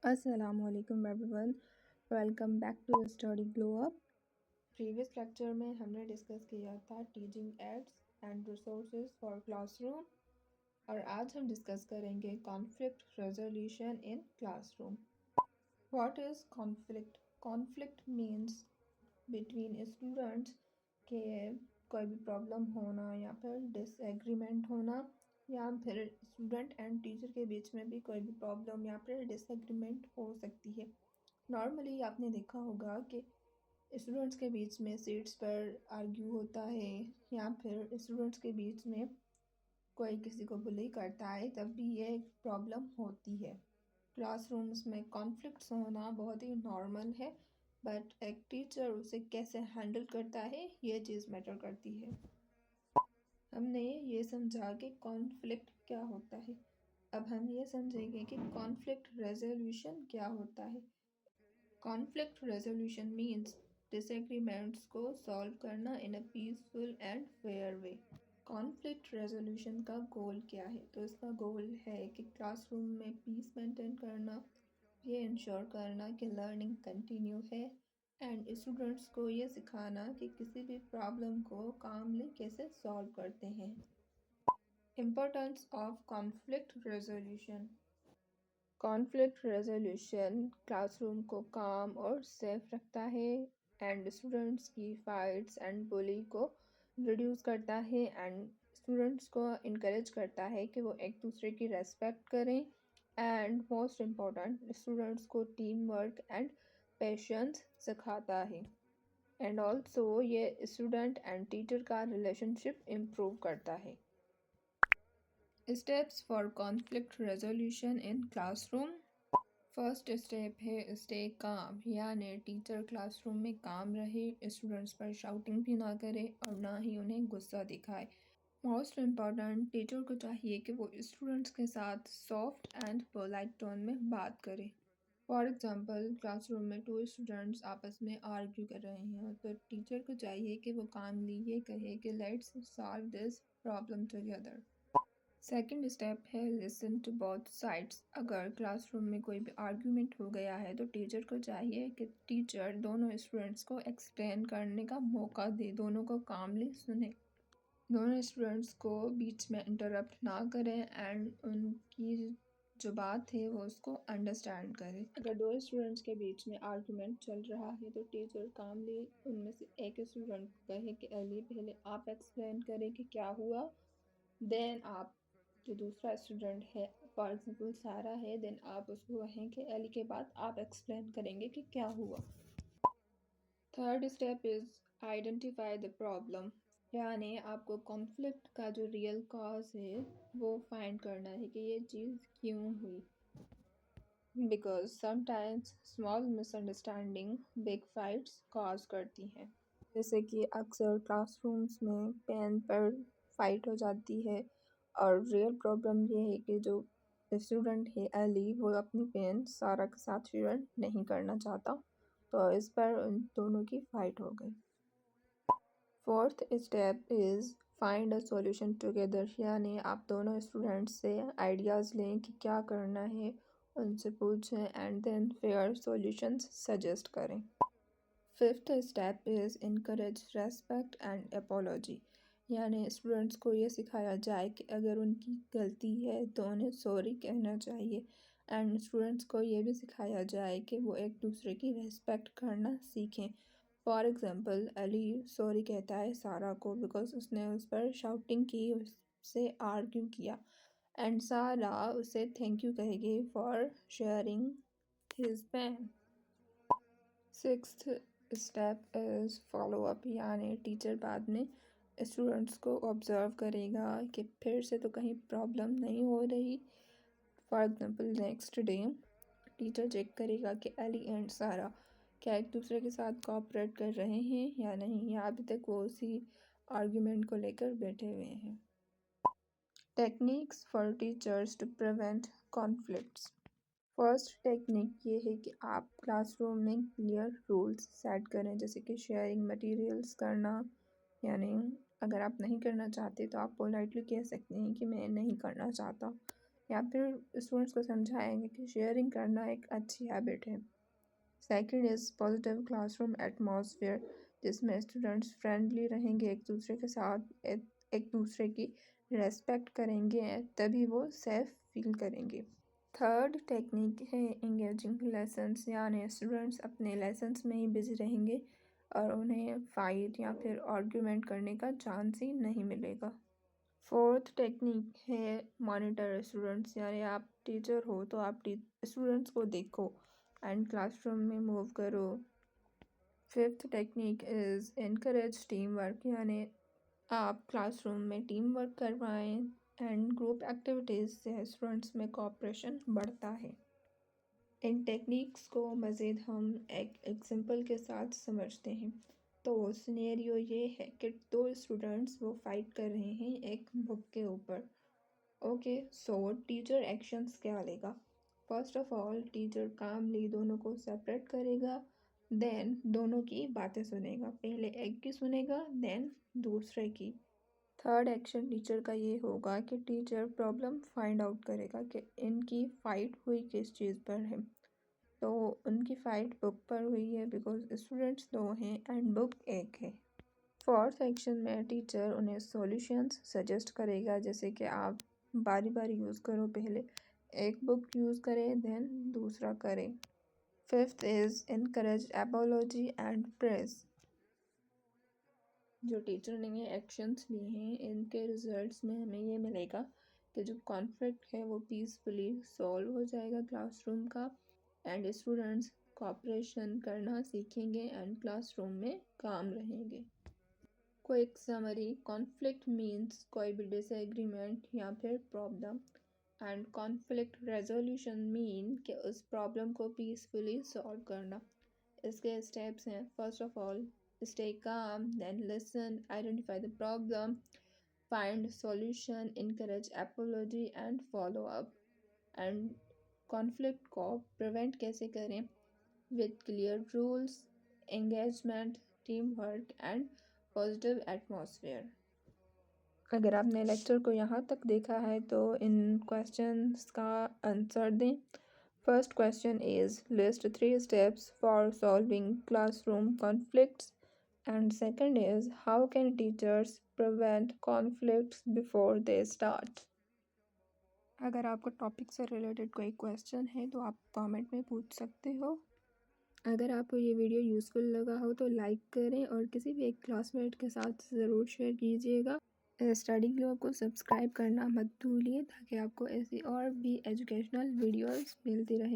Assalamu alaikum everyone. Welcome back to Study Glow Up. Previous lecture में हमने discuss किया था teaching ads and resources for classroom और आज हम डिस्कस करेंगे conflict resolution in classroom. What is conflict? Conflict means between students के कोई भी प्रॉब्लम होना या फिर डिसएग्रीमेंट होना या फिर स्टूडेंट एंड टीचर के बीच में भी कोई भी प्रॉब्लम या फिर डिसएग्रीमेंट हो सकती है. नॉर्मली आपने देखा होगा कि स्टूडेंट्स के बीच में सीट्स पर आर्ग्यू होता है या फिर स्टूडेंट्स के बीच में कोई किसी को बुली करता है, तब भी ये प्रॉब्लम होती है. क्लासरूम्स में कॉन्फ्लिक्ट्स होना बहुत ही नॉर्मल है, बट एक टीचर उसे कैसे हैंडल करता है ये चीज़ मैटर करती है. हमने ये समझा कि कॉन्फ्लिक्ट क्या होता है. अब हम ये समझेंगे कि कॉन्फ्लिक्ट रेजोल्यूशन क्या होता है. कॉन्फ्लिक्ट रेजोल्यूशन मीन्स डिसएग्रीमेंट्स को सॉल्व करना in a peaceful and fair way. Conflict resolution का गोल क्या है? तो इसका गोल है कि क्लासरूम में पीस मेंटेन करना, ये इंश्योर करना कि लर्निंग कंटिन्यू है एंड स्टूडेंट्स को ये सिखाना कि किसी भी प्रॉब्लम को कामली कैसे सॉल्व करते हैं. Importance of conflict resolution. Conflict resolution classroom को काम और सेफ रखता है एंड स्टूडेंट्स की फाइट्स एंड बुली को रिड्यूस करता है एंड स्टूडेंट्स को इनकरेज करता है कि वो एक दूसरे की रेस्पेक्ट करें एंड मोस्ट इम्पॉर्टेंट स्टूडेंट्स को टीम वर्क एंड पेशेंस सिखाता है एंड ऑल्सो ये स्टूडेंट एंड टीचर का रिलेशनशिप इम्प्रूव करता है. Steps for conflict resolution in classroom. First step है स्टे काम, यानी टीचर क्लासरूम में काम रहे, स्टूडेंट्स पर शाउटिंग भी ना करे और ना ही उन्हें गुस्सा दिखाए. मोस्ट इम्पॉर्टेंट, टीचर को चाहिए कि वो स्टूडेंट्स के साथ सॉफ्ट एंड पोलाइट टोन में बात करे. फॉर एग्जांपल, क्लासरूम में 2 स्टूडेंट्स आपस में आर्ग्यू कर रहे हैं तो टीचर को चाहिए कि वो कामली ये कहे कि let's solve this problem together. Second step है लिसन टू बोथ साइड्स. अगर क्लासरूम में कोई भी आर्ग्यूमेंट हो गया है तो टीचर को चाहिए कि टीचर दोनों स्टूडेंट्स को एक्सप्लेन करने का मौका दे, दोनों को कामली सुने, दोनों स्टूडेंट्स को बीच में इंटरप्ट ना करें एंड उनकी जो बात है वो उसको अंडरस्टैंड करें. अगर 2 स्टूडेंट्स के बीच में आर्ग्यूमेंट चल रहा है तो टीचर कामली उनमें से एक स्टूडेंट को कहे कि अली पहले आप एक्सप्लेन करें कि क्या हुआ, देन आप जो दूसरा स्टूडेंट है, फॉर एग्जाम्पल सारा है, देन आप उसको कहें कि अली के बाद आप एक्सप्लेन करेंगे कि क्या हुआ. Third step is identify the problem, यानी आपको कॉन्फ्लिक्ट का जो रियल कॉज है वो फाइंड करना है कि ये चीज़ क्यों हुई. Because sometimes small misunderstanding big fights cause करती हैं. जैसे कि अक्सर क्लासरूम्स में पेन पर फाइट हो जाती है और रियल प्रॉब्लम ये है कि जो स्टूडेंट है अली, वो अपनी पेन सारा के साथ शेयर नहीं करना चाहता, तो इस पर उन दोनों की फाइट हो गई. Fourth step is find a solution together, यानी आप दोनों स्टूडेंट्स से आइडियाज़ लें कि क्या करना है, उनसे पूछें and then fair solutions suggest करें. Fifth step is encourage respect and apology, यानी स्टूडेंट्स को ये सिखाया जाए कि अगर उनकी गलती है तो उन्हें सॉरी कहना चाहिए एंड स्टूडेंट्स को ये भी सिखाया जाए कि वो एक दूसरे की रेस्पेक्ट करना सीखें. फॉर एग्ज़ाम्पल, अली सॉरी कहता है सारा को बिकॉज उसने उस पर शाउटिंग की, उससे आर्ग्यू किया एंड सारा उसे थैंक यू कहेगी for sharing his pen. Sixth step is follow up, यानी टीचर बाद में स्टूडेंट्स को ऑब्ज़र्व करेगा कि फिर से तो कहीं प्रॉब्लम नहीं हो रही. For example, next day teacher check करेगा कि अली एंड सारा क्या एक दूसरे के साथ कोऑपरेट कर रहे हैं या नहीं, या अभी तक वो उसी आर्ग्यूमेंट को लेकर बैठे हुए हैं. Techniques for teachers to prevent conflicts. First technique ये है कि आप क्लासरूम में क्लियर रूल्स सेट करें, जैसे कि शेयरिंग मटेरियल्स करना, यानी अगर आप नहीं करना चाहते तो आप पोलाइटली कह सकते हैं कि मैं नहीं करना चाहता. या फिर स्टूडेंट्स को समझाएंगे कि शेयरिंग करना एक अच्छी हैबिट है। Second is positive classroom atmosphere, जिसमें स्टूडेंट्स फ्रेंडली रहेंगे एक दूसरे के साथ, एक दूसरे की रेस्पेक्ट करेंगे, तभी वो सेफ फील करेंगे। थर्ड टेक्निक है इंगेजिंग लेसन्स, यानी स्टूडेंट्स अपने लेसन्स में ही बिजी रहेंगे और उन्हें फाइट या फिर आर्ग्यूमेंट करने का चांस ही नहीं मिलेगा। फोर्थ टेक्निक है मॉनिटर स्टूडेंट्स, यानी आप टीचर हो तो आप स्टूडेंट्स को देखो एंड क्लासरूम में मूव करो। Fifth technique is encourage team work, यानी आप क्लासरूम में टीम वर्क करवाएं एंड ग्रुप एक्टिविटीज़ से स्टूडेंट्स में कोऑपरेशन बढ़ता है। इन टेक्निक्स को मज़ीद हम एक एग्जांपल के साथ समझते हैं। तो सिनेरियो ये है कि दो स्टूडेंट्स वो फाइट कर रहे हैं एक बुक के ऊपर। ओके, सो टीचर एक्शंस क्या लेगा? फर्स्ट ऑफ ऑल टीचर कामली दोनों को सेपरेट करेगा, देन दोनों की बातें सुनेगा। पहले एक की सुनेगा, देन दूसरे की। थर्ड एक्शन टीचर का ये होगा कि टीचर प्रॉब्लम फाइंड आउट करेगा कि इनकी फ़ाइट हुई किस चीज़ पर है। तो उनकी फ़ाइट बुक पर हुई है बिकॉज स्टूडेंट्स दो हैं एंड बुक एक है। फोर्थ सेक्शन में टीचर उन्हें सॉल्यूशंस सजेस्ट करेगा, जैसे कि आप बारी बारी यूज़ करो, पहले एक बुक यूज़ करें देन दूसरा करें। Fifth is encourage apiology and press, जो टीचर ने ये एक्शंस लिए हैं इनके रिजल्ट्स में हमें ये मिलेगा कि जो कॉन्फ्लिक्ट है वो पीसफुली सॉल्व हो जाएगा क्लासरूम का एंड स्टूडेंट्स कोऑपरेशन करना सीखेंगे एंड क्लासरूम में काम रहेंगे। क्विक समरी, कॉन्फ्लिक्ट मीन्स कोई भी डिसएग्रीमेंट या फिर problem, and conflict resolution mean कि उस प्रॉब्लम को पीसफुली सॉल्व करना। इसके स्टेप्स हैं, first of all stay calm, then listen, identify the problem, find solution, encourage apology and follow up। and conflict को prevent कैसे करें? with clear rules, engagement, teamwork and positive atmosphere। अगर आपने lecture को यहाँ तक देखा है तो इन क्वेश्चंस का आंसर दें। First question is list 3 steps for solving classroom conflicts, and second is how can teachers prevent conflicts before they start। अगर आपको टॉपिक से रिलेटेड कोई क्वेश्चन है तो आप कमेंट में पूछ सकते हो। अगर आपको ये वीडियो यूज़फुल लगा हो तो लाइक करें और किसी भी एक क्लासमेट के साथ ज़रूर शेयर कीजिएगा। स्टडी ग्लोब को सब्सक्राइब करना मत भूलिए ताकि आपको ऐसी और भी एजुकेशनल वीडियोस मिलती रहें।